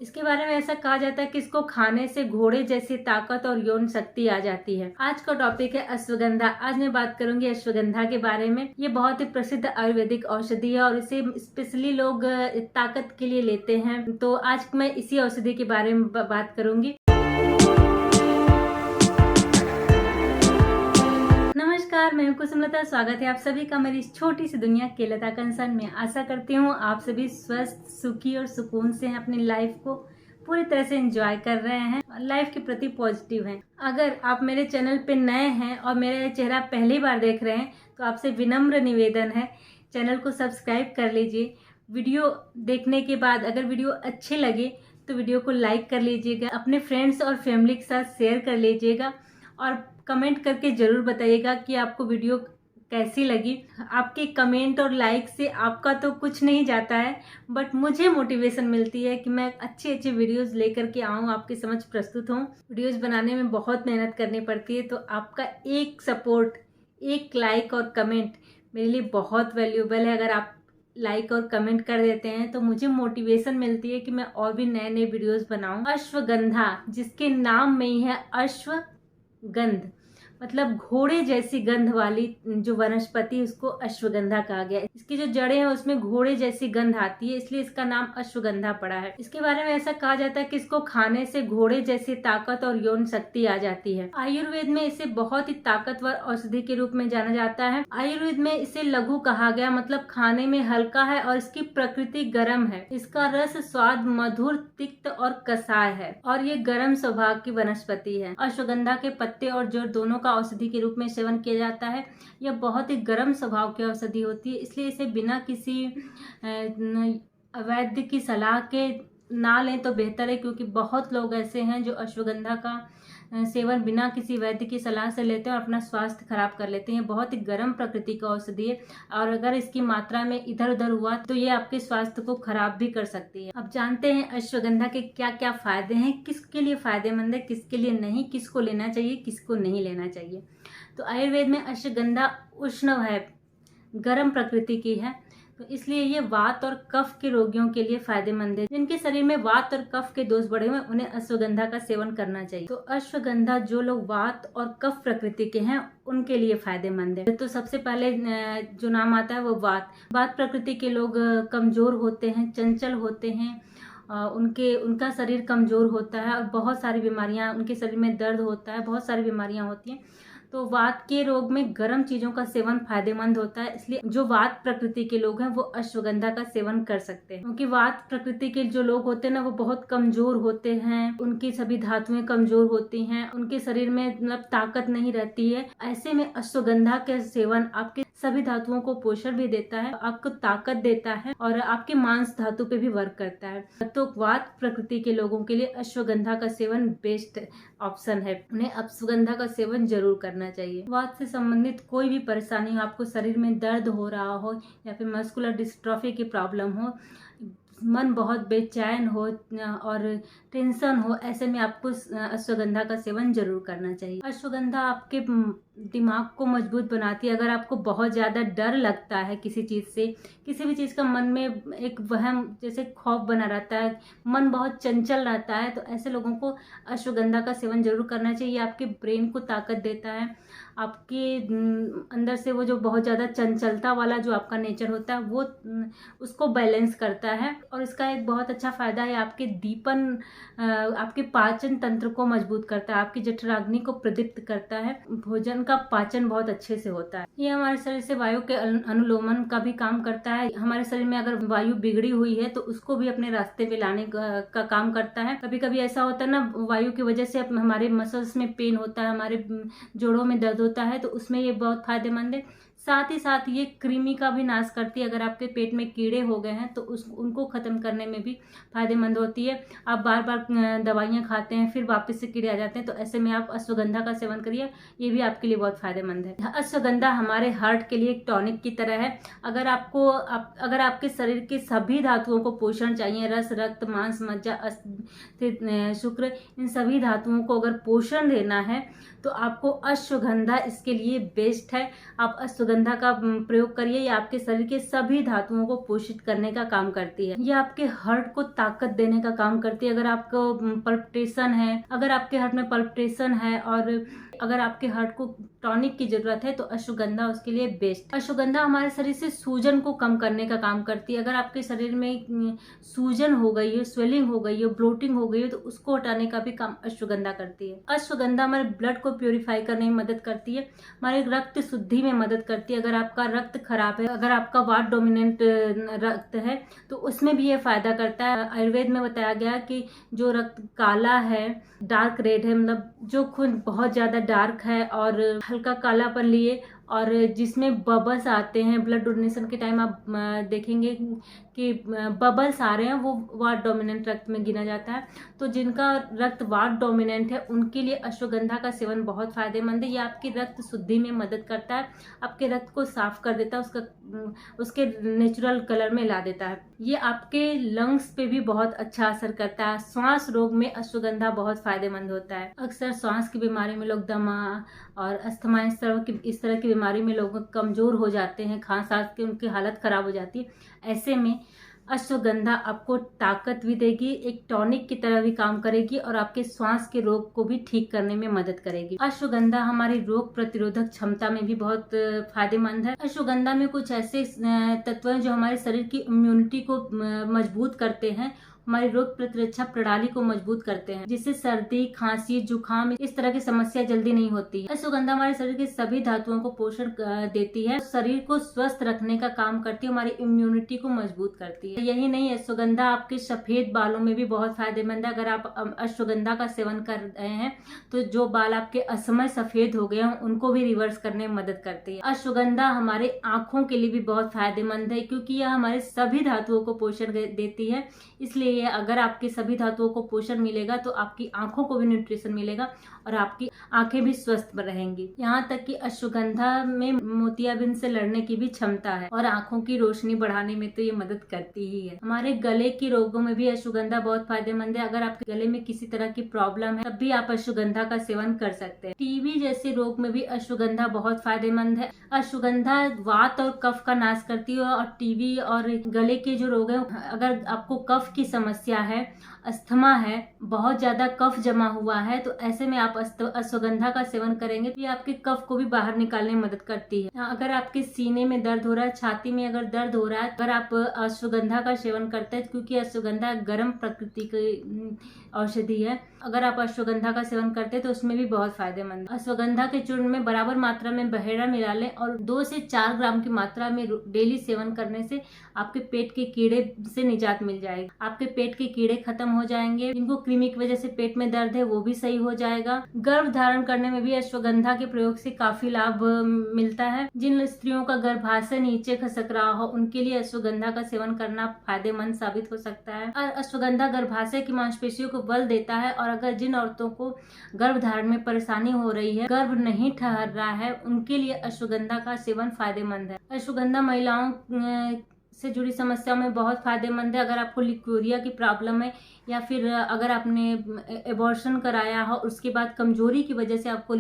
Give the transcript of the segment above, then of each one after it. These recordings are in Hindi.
इसके बारे में ऐसा कहा जाता है कि इसको खाने से घोड़े जैसी ताकत और यौन शक्ति आ जाती है। आज का टॉपिक है अश्वगंधा। आज मैं बात करूंगी अश्वगंधा के बारे में। ये बहुत ही प्रसिद्ध आयुर्वेदिक औषधि है और इसे स्पेशली लोग ताकत के लिए लेते हैं। तो आज मैं इसी औषधि के बारे में बात करूंगी। नमस्कार, मैं हूं कुसुमलता। स्वागत है आप सभी का मेरी इस छोटी सी दुनिया केलता कंसर्न में। आशा करती हूँ आप सभी स्वस्थ, सुखी और सुकून से अपनी लाइफ को पूरी तरह से एंजॉय कर रहे हैं, लाइफ के प्रति पॉजिटिव हैं। अगर आप मेरे चैनल पे नए हैं और मेरा चेहरा पहली बार देख रहे हैं तो आपसे विनम्र निवेदन है, चैनल को सब्सक्राइब कर लीजिए। वीडियो देखने के बाद अगर वीडियो अच्छे लगे तो वीडियो को लाइक कर लीजिएगा, अपने फ्रेंड्स और फैमिली के साथ शेयर कर लीजिएगा और कमेंट करके ज़रूर बताइएगा कि आपको वीडियो कैसी लगी। आपके कमेंट और लाइक से आपका तो कुछ नहीं जाता है, बट मुझे मोटिवेशन मिलती है कि मैं अच्छी अच्छी वीडियोस लेकर के आऊँ, आपके समझ प्रस्तुत हूँ। वीडियोस बनाने में बहुत मेहनत करनी पड़ती है, तो आपका एक सपोर्ट, एक लाइक और कमेंट मेरे लिए बहुत वैल्यूएबल है। अगर आप लाइक और कमेंट कर देते हैं तो मुझे मोटिवेशन मिलती है कि मैं और भी नए नए वीडियोस बनाऊं। अश्वगंधा, जिसके नाम में ही है अश्वगंध, मतलब घोड़े जैसी गंध वाली जो वनस्पति, उसको अश्वगंधा कहा गया है। इसकी जो जड़ें हैं उसमें घोड़े जैसी गंध आती है, इसलिए इसका नाम अश्वगंधा पड़ा है। इसके बारे में ऐसा कहा जाता है कि इसको खाने से घोड़े जैसी ताकत और यौन शक्ति आ जाती है। आयुर्वेद में इसे बहुत ही ताकतवर औषधि के रूप में जाना जाता है। आयुर्वेद में इसे लघु कहा गया, मतलब खाने में हल्का है और इसकी प्रकृति गर्म है। इसका रस स्वाद मधुर, तिक्त और कसाय है और ये गर्म स्वभाव की वनस्पति है। अश्वगंधा के पत्ते और जड़ दोनों का औषधि के रूप में सेवन किया जाता है। यह बहुत ही गर्म स्वभाव की औषधि होती है, इसलिए इसे बिना किसी वैद्य की सलाह के ना लें तो बेहतर है, क्योंकि बहुत लोग ऐसे हैं जो अश्वगंधा का सेवन बिना किसी वैद्य की सलाह से लेते हैं और अपना स्वास्थ्य खराब कर लेते हैं। बहुत ही गर्म प्रकृति का औषधि है और अगर इसकी मात्रा में इधर उधर हुआ तो ये आपके स्वास्थ्य को खराब भी कर सकती है। अब जानते हैं अश्वगंधा के क्या क्या फायदे हैं, किसके लिए फायदेमंद है, किसके लिए नहीं, किसको लेना चाहिए, किसको नहीं लेना चाहिए। तो आयुर्वेद में अश्वगंधा उष्ण है, गर्म प्रकृति की है, तो इसलिए ये वात और कफ के रोगियों के लिए फायदेमंद है। जिनके शरीर में वात और कफ के दोष बढ़े हुए उन्हें अश्वगंधा का सेवन करना चाहिए। तो अश्वगंधा जो लोग वात और कफ प्रकृति के हैं उनके लिए फायदेमंद है। तो सबसे पहले जो नाम आता है वो वात प्रकृति के लोग कमजोर होते हैं, चंचल होते हैं, उनका शरीर कमजोर होता है और बहुत सारी बीमारियां, उनके शरीर में दर्द होता है, बहुत सारी बीमारियां होती हैं। तो वात के रोग में गर्म चीजों का सेवन फायदेमंद होता है, इसलिए जो वात प्रकृति के लोग हैं वो अश्वगंधा का सेवन कर सकते हैं। क्योंकि वात प्रकृति के जो लोग होते हैं ना, वो बहुत कमजोर होते हैं, उनकी सभी धातुएं कमजोर होती हैं, उनके शरीर में मतलब ताकत नहीं रहती है। ऐसे में अश्वगंधा का सेवन आपके सभी धातुओं को पोषण भी देता है, आपको ताकत देता है और आपके मांस धातु पे भी वर्क करता है। तो वात प्रकृति के लोगों के लिए अश्वगंधा का सेवन बेस्ट ऑप्शन है, उन्हें अश्वगंधा का सेवन जरूर करना चाहिए। वात से संबंधित कोई भी परेशानी हो, आपको शरीर में दर्द हो रहा हो या फिर मस्कुलर डिस्ट्रॉफी की प्रॉब्लम हो, मन बहुत बेचैन हो और टेंशन हो, ऐसे में आपको अश्वगंधा का सेवन जरूर करना चाहिए। अश्वगंधा आपके दिमाग को मजबूत बनाती है। अगर आपको बहुत ज़्यादा डर लगता है किसी चीज़ से, किसी भी चीज़ का मन में एक वहम जैसे खौफ बना रहता है, मन बहुत चंचल रहता है, तो ऐसे लोगों को अश्वगंधा का सेवन जरूर करना चाहिए। आपके ब्रेन को ताकत देता है, आपके अंदर से वो जो बहुत ज़्यादा चंचलता वाला जो आपका नेचर होता है वो उसको बैलेंस करता है। और इसका एक बहुत अच्छा फायदा है, आपके दीपन, आपके पाचन तंत्र को मजबूत करता है, आपकी जठराग्नि को प्रदीप्त करता है, भोजन का पाचन बहुत अच्छे से होता है। ये हमारे शरीर से वायु के अनुलोमन का भी काम करता है। हमारे शरीर में अगर वायु बिगड़ी हुई है तो उसको भी अपने रास्ते पे लाने का काम करता है। कभी कभी ऐसा होता है ना, वायु की वजह से हमारे मसल्स में पेन होता है, हमारे जोड़ों में दर्द होता है, तो उसमें ये बहुत फायदेमंद है। साथ ही साथ ये कृमि का भी नाश करती है। अगर आपके पेट में कीड़े हो गए हैं तो उनको खत्म करने में भी फायदेमंद होती है। आप बार बार दवाइयाँ खाते हैं फिर वापस से कीड़े आ जाते हैं, तो ऐसे में आप अश्वगंधा का सेवन करिए, ये भी आपके लिए बहुत फायदेमंद है। अश्वगंधा हमारे हार्ट के लिए एक टॉनिक की तरह है। अगर आपके शरीर के सभी धातुओं को पोषण चाहिए, रस, रक्त, मांस, मज्जा, शुक्र, इन सभी धातुओं को अगर पोषण देना है तो आपको अश्वगंधा इसके लिए बेस्ट है। आप अश्वगंधा अश्वगंधा का प्रयोग करिए। ये आपके शरीर के सभी धातुओं को पोषित करने का काम करती है। ये आपके हार्ट को ताकत देने का काम करती है। अगर आपको पल्पिटेशन है, अगर आपके हार्ट में पल्पिटेशन है और अगर आपके हार्ट को टॉनिक की जरूरत है तो अश्वगंधा उसके लिए बेस्ट। अश्वगंधा हमारे शरीर से सूजन को कम करने का काम करती है। अगर आपके शरीर में सूजन हो गई है, स्वेलिंग हो गई है, ब्लोटिंग हो गई है तो उसको हटाने का भी काम अश्वगंधा करती है। अश्वगंधा हमारे ब्लड को प्योरीफाई करने में मदद करती है, हमारे रक्त शुद्धि में मदद करती है। अगर आपका रक्त खराब है, अगर आपका वात डोमिनेंट रक्त है तो उसमें भी ये फायदा करता है। आयुर्वेद में बताया गया कि जो रक्त काला है, डार्क रेड है, मतलब जो खून बहुत ज्यादा डार्क है और हल्का कालापन लिए और जिसमें बबल्स आते हैं, ब्लड डोनेशन के टाइम आप देखेंगे कि बबल्स आ रहे हैं, वो वात डोमिनेंट रक्त में गिना जाता है। तो जिनका रक्त वात डोमिनेंट है उनके लिए अश्वगंधा का सेवन बहुत फायदेमंद है। ये आपकी रक्त शुद्धि में मदद करता है, आपके रक्त को साफ कर देता है, उसके नेचुरल कलर में ला देता है। ये आपके लंग्स पे भी बहुत अच्छा असर करता है। श्वास रोग में अश्वगंधा बहुत फायदेमंद होता है। अक्सर श्वास की बीमारी में लोग दमा और अस्थमा इस तरह की बीमारी में लोग कमजोर हो जाते हैं, खांस के उनकी हालत खराब हो जाती है। ऐसे में अश्वगंधा आपको ताकत भी देगी, एक टॉनिक की तरह भी काम करेगी और आपके श्वास के रोग को भी ठीक करने में मदद करेगी। अश्वगंधा हमारी रोग प्रतिरोधक क्षमता में भी बहुत फायदेमंद है। अश्वगंधा में कुछ ऐसे तत्व हैं जो हमारे शरीर की इम्यूनिटी को मजबूत करते हैं, हमारी रोग प्रतिरक्षा प्रणाली को मजबूत करते हैं, जिससे सर्दी, खांसी, जुकाम इस तरह की समस्या जल्दी नहीं होती है। अश्वगंधा हमारे शरीर के सभी धातुओं को पोषण देती है, शरीर को स्वस्थ रखने का काम करती है, हमारी इम्यूनिटी को मजबूत करती है। यही नहीं, अश्वगंधा आपके सफेद बालों में भी बहुत फायदेमंद है। अगर आप अश्वगंधा का सेवन कर रहे हैं तो जो बाल आपके असमय सफेद हो गए हैं उनको भी रिवर्स करने में मदद करती है। अश्वगंधा हमारे आंखों के लिए भी बहुत फायदेमंद है, क्योंकि यह हमारे सभी धातुओं को पोषण देती है। इसलिए अगर आपके सभी धातुओं को पोषण मिलेगा तो आपकी आंखों को भी न्यूट्रिशन मिलेगा और आपकी आंखें भी स्वस्थ रहेंगी। यहाँ तक कि अश्वगंधा में मोतियाबिंद से लड़ने की भी क्षमता है और आंखों की रोशनी बढ़ाने में तो ये मदद करती ही है। हमारे गले की रोगों में भी अश्वगंधा बहुत फायदेमंद है। अगर आपके गले में किसी तरह की प्रॉब्लम है तब भी आप अश्वगंधा का सेवन कर सकते हैं। टीबी जैसे रोग में भी अश्वगंधा बहुत फायदेमंद है। अश्वगंधा वात और कफ का नाश करती है और टीबी और गले के जो रोग है, अगर आपको कफ की समस्या है, अस्थमा है, बहुत ज्यादा कफ जमा हुआ है, तो ऐसे में आप अश्वगंधा का सेवन करेंगे तो ये आपके कफ को भी बाहर निकालने में मदद करती है। अगर आपके सीने में दर्द हो रहा है, छाती में अगर दर्द हो रहा है, अगर आप अश्वगंधा का सेवन करते हैं, क्योंकि अश्वगंधा गर्म प्रकृति की औषधि है, अगर आप अश्वगंधा का सेवन करते हैं तो उसमें भी बहुत फायदेमंद है। अश्वगंधा के चूर्ण में बराबर मात्रा में बहेड़ा मिला लें और 2 से 4 ग्राम की मात्रा में डेली सेवन करने से आपके पेट के कीड़े से निजात मिल जाएगी। आपके पेट के कीड़े खत्म हो जाएंगे, जिनको कृमि की वजह से पेट में दर्द है वो भी सही हो जाएगा। गर्भ धारण करने में भी अश्वगंधा के प्रयोग से काफी लाभ मिलता है। जिन स्त्रियों का गर्भाशय नीचे खसक रहा हो उनके लिए अश्वगंधा का सेवन करना फायदेमंद साबित हो सकता है। और अश्वगंधा गर्भाशय की मांसपेशियों को बल देता है और अगर जिन औरतों को गर्भ धारण में परेशानी हो रही है, गर्भ नहीं ठहर रहा है, उनके लिए अश्वगंधा का सेवन फायदेमंद है। अश्वगंधा महिलाओं से जुड़ी समस्याओं में बहुत फायदेमंद है। अगर आपको लिकोरिया की प्रॉब्लम है या फिर अगर आपने एबॉर्शन कराया हो, उसके बाद कमजोरी की वजह से आपको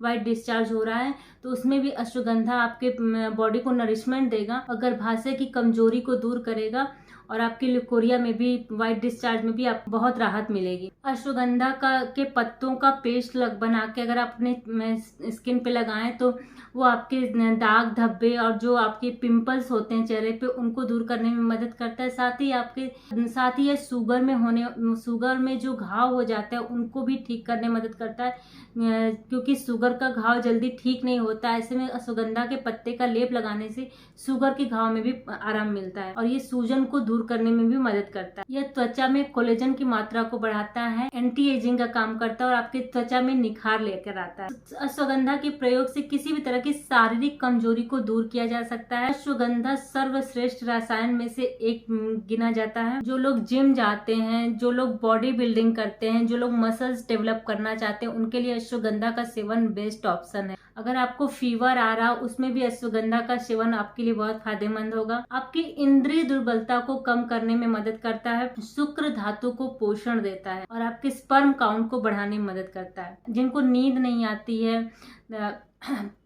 वाइट डिस्चार्ज हो रहा है, तो उसमें भी अश्वगंधा आपके बॉडी को नरिशमेंट देगा और गर्भाशय की कमजोरी को दूर करेगा और आपकी लिकोरिया में भी, वाइट डिस्चार्ज में भी आपको बहुत राहत मिलेगी। अश्वगंधा के पत्तों का पेस्ट बना के अगर आप अपने स्किन पे लगाएं तो वो आपके दाग धब्बे और जो आपके पिंपल्स होते हैं चेहरे पे उनको दूर करने में मदद करता है। साथ ही ये शुगर में जो घाव हो जाता है उनको भी ठीक करने में मदद करता है, क्योंकि शुगर का घाव जल्दी ठीक नहीं होता है। ऐसे में अश्वगंधा के पत्ते का लेप लगाने से शुगर के घाव में भी आराम मिलता है और ये सूजन को दूर करने में भी मदद करता है। यह त्वचा में कोलेजन की मात्रा को बढ़ाता है, एंटी एजिंग का काम करता है और आपके त्वचा में निखार लेकर आता है। अश्वगंधा के प्रयोग से किसी भी तरह की शारीरिक कमजोरी को दूर किया जा सकता है। अश्वगंधा सर्वश्रेष्ठ रसायन में से एक गिना जाता है। जो लोग जिम जाते हैं, जो लोग बॉडी बिल्डिंग करते हैं, जो लोग मसल्स डेवलप करना चाहते हैं, उनके लिए अश्वगंधा का सेवन बेस्ट ऑप्शन है। अगर आपको फीवर आ रहा उसमें भी अश्वगंधा का सेवन आपके लिए बहुत फायदेमंद होगा। आपकी इंद्रिय दुर्बलता को कम करने में मदद करता है, शुक्र धातु को पोषण देता है और आपके स्पर्म काउंट को बढ़ाने में मदद करता है। जिनको नींद नहीं आती है,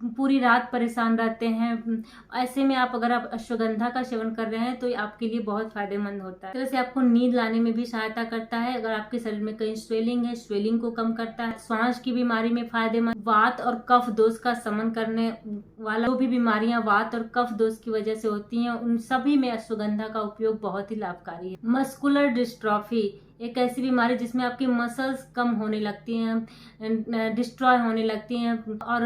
पूरी रात परेशान रहते हैं, ऐसे में अगर आप अश्वगंधा का सेवन कर रहे हैं तो ये आपके लिए बहुत फायदेमंद होता है। तरह से आपको नींद लाने में भी सहायता करता है। अगर आपके शरीर में कहीं स्वेलिंग है, स्वेलिंग को कम करता है। सांस की बीमारी में फायदेमंद, वात और कफ दोष का शमन करने वाला, जो भी बीमारियां वात और कफ दोष की वजह से होती हैं उन सभी में अश्वगंधा का उपयोग बहुत ही लाभकारी है। मस्कुलर डिस्ट्रॉफी एक ऐसी बीमारी जिसमें आपकी मसल्स कम होने लगती हैं, डिस्ट्रॉय होने लगती हैं और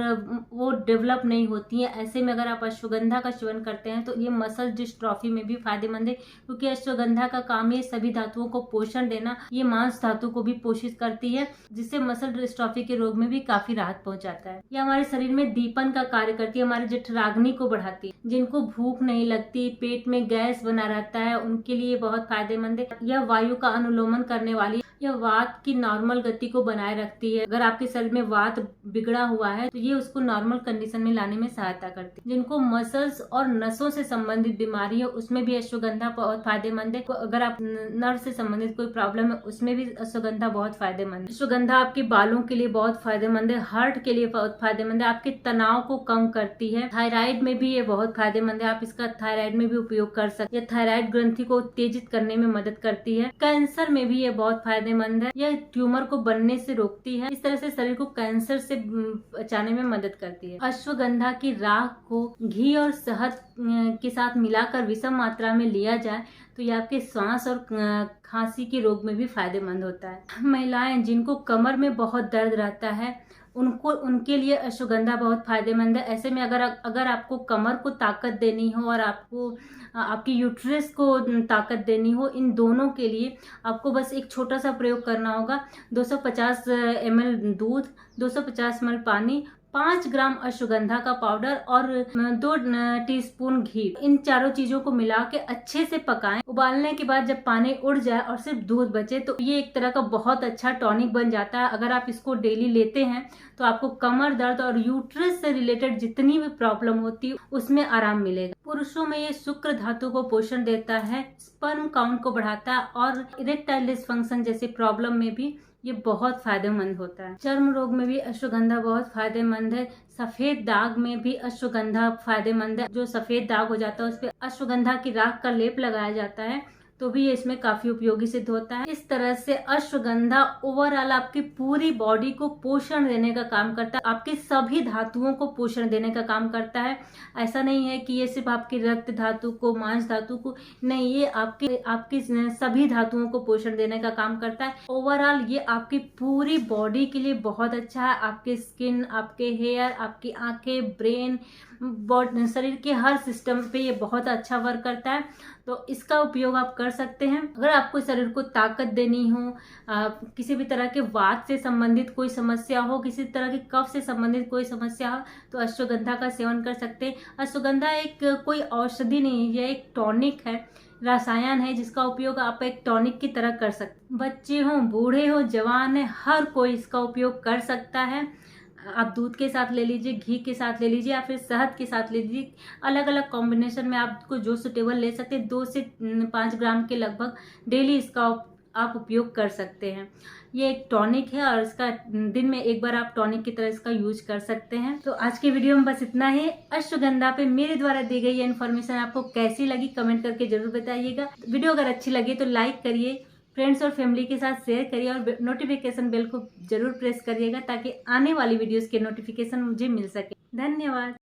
वो डेवलप नहीं होती हैं। ऐसे में अगर आप अश्वगंधा का सेवन करते हैं तो ये मसल डिस्ट्रॉफी में भी फायदेमंद है, क्योंकि अश्वगंधा का काम ये सभी धातुओं को पोषण देना, ये मांस धातु को भी पोषित करती है, जिससे मसल डिस्ट्रॉफी के रोग में भी काफी राहत पहुंचाता है। यह हमारे शरीर में दीपन का कार्य करती है, हमारी जठराग्नि को बढ़ाती है। जिनको भूख नहीं लगती, पेट में गैस बना रहता है, उनके लिए बहुत फायदेमंद है। यह वायु का अनुलोमन करने वाली, यह वात की नॉर्मल गति को बनाए रखती है। अगर आपके शरीर में वात बिगड़ा हुआ है तो ये उसको नॉर्मल कंडीशन में लाने में सहायता करती है। जिनको मसल्स और नसों से संबंधित बीमारी है उसमें भी अश्वगंधा बहुत फायदेमंद है। अगर आप नर्व से संबंधित कोई प्रॉब्लम है उसमें भी अश्वगंधा बहुत फायदेमंद है। अश्वगंधा आपके बालों के लिए बहुत फायदेमंद है, हार्ट के लिए बहुत फायदेमंद है, आपके तनाव को कम करती है। थायराइड में भी ये बहुत फायदेमंद है, आप इसका थायराइड में भी उपयोग कर सकते हैं। थायराइड ग्रंथि को उत्तेजित करने में मदद करती है। कैंसर में भी ये बहुत फायदेमंद है, यह ट्यूमर को बनने से रोकती है। इस तरह से शरीर को कैंसर से बचाने में मदद करती है। अश्वगंधा की राख को घी और शहद के साथ मिलाकर विषम मात्रा में लिया जाए तो यह आपके सांस और खांसी के रोग में भी फायदेमंद होता है। महिलाएं जिनको कमर में बहुत दर्द रहता है उनके लिए अश्वगंधा बहुत फायदेमंद है। ऐसे में अगर आपको कमर को ताकत देनी हो और आपको आपकी यूट्रस को ताकत देनी हो, इन दोनों के लिए आपको बस एक छोटा सा प्रयोग करना होगा। 250 ml दूध, 250 ml पानी, 5 ग्राम अश्वगंधा का पाउडर और 2 टीस्पून घी, इन चारों चीजों को मिला के अच्छे से पकाएं। उबालने के बाद जब पानी उड़ जाए और सिर्फ दूध बचे तो ये एक तरह का बहुत अच्छा टॉनिक बन जाता है। अगर आप इसको डेली लेते हैं तो आपको कमर दर्द और यूट्रस से रिलेटेड जितनी भी प्रॉब्लम होती है उसमें आराम मिलेगा। पुरुषों में ये शुक्र धातु को पोषण देता है, स्पर्म काउंट को बढ़ाता है और इरेक्टाइल डिसफंक्शन जैसे प्रॉब्लम में भी ये बहुत फायदेमंद होता है। चर्म रोग में भी अश्वगंधा बहुत फायदेमंद है। सफेद दाग में भी अश्वगंधा फायदेमंद है। जो सफेद दाग हो जाता है उस पर अश्वगंधा की राख का लेप लगाया जाता है तो भी ये इसमें काफी उपयोगी सिद्ध होता है। इस तरह से अश्वगंधा ओवरऑल आपकी पूरी बॉडी को पोषण देने का काम करता है, आपके सभी धातुओं को पोषण देने का काम करता है। ऐसा नहीं है कि ये सिर्फ आपकी रक्त धातु को, मांस धातु को नहीं, ये आपकी सभी धातुओं को पोषण देने का काम करता है। ओवरऑल ये आपकी पूरी बॉडी के लिए बहुत अच्छा है। आपके स्किन, आपके हेयर, आपकी आंखें, ब्रेन, शरीर के हर सिस्टम पे ये बहुत अच्छा वर्क करता है। तो इसका उपयोग आप कर सकते हैं। अगर आपको शरीर को ताकत देनी हो, किसी भी तरह के वात से संबंधित कोई समस्या हो, किसी तरह के कफ से संबंधित कोई समस्या हो तो अश्वगंधा का सेवन कर सकते हैं। अश्वगंधा एक कोई औषधि नहीं है, यह एक टॉनिक है, रसायन है जिसका उपयोग आप एक टॉनिक की तरह कर सकते हैं। बच्चे हो, बूढ़े हो, जवान है, हर कोई इसका उपयोग कर सकता है। आप दूध के साथ ले लीजिए, घी के साथ ले लीजिए या फिर शहद के साथ ले लीजिए। अलग अलग कॉम्बिनेशन में आपको जो सुटेबल ले सकते हैं। 2 से 5 ग्राम के लगभग डेली इसका आप उपयोग कर सकते हैं। ये एक टॉनिक है और इसका दिन में एक बार आप टॉनिक की तरह इसका यूज कर सकते हैं। तो आज के वीडियो में बस इतना ही। अश्वगंधा पे मेरे द्वारा दी गई ये इन्फॉर्मेशन आपको कैसी लगी कमेंट करके जरूर बताइएगा। वीडियो अगर अच्छी लगी तो लाइक करिए, फ्रेंड्स और फैमिली के साथ शेयर करिए और नोटिफिकेशन बेल को जरूर प्रेस करिएगा ताकि आने वाली वीडियोस के नोटिफिकेशन मुझे मिल सके। धन्यवाद।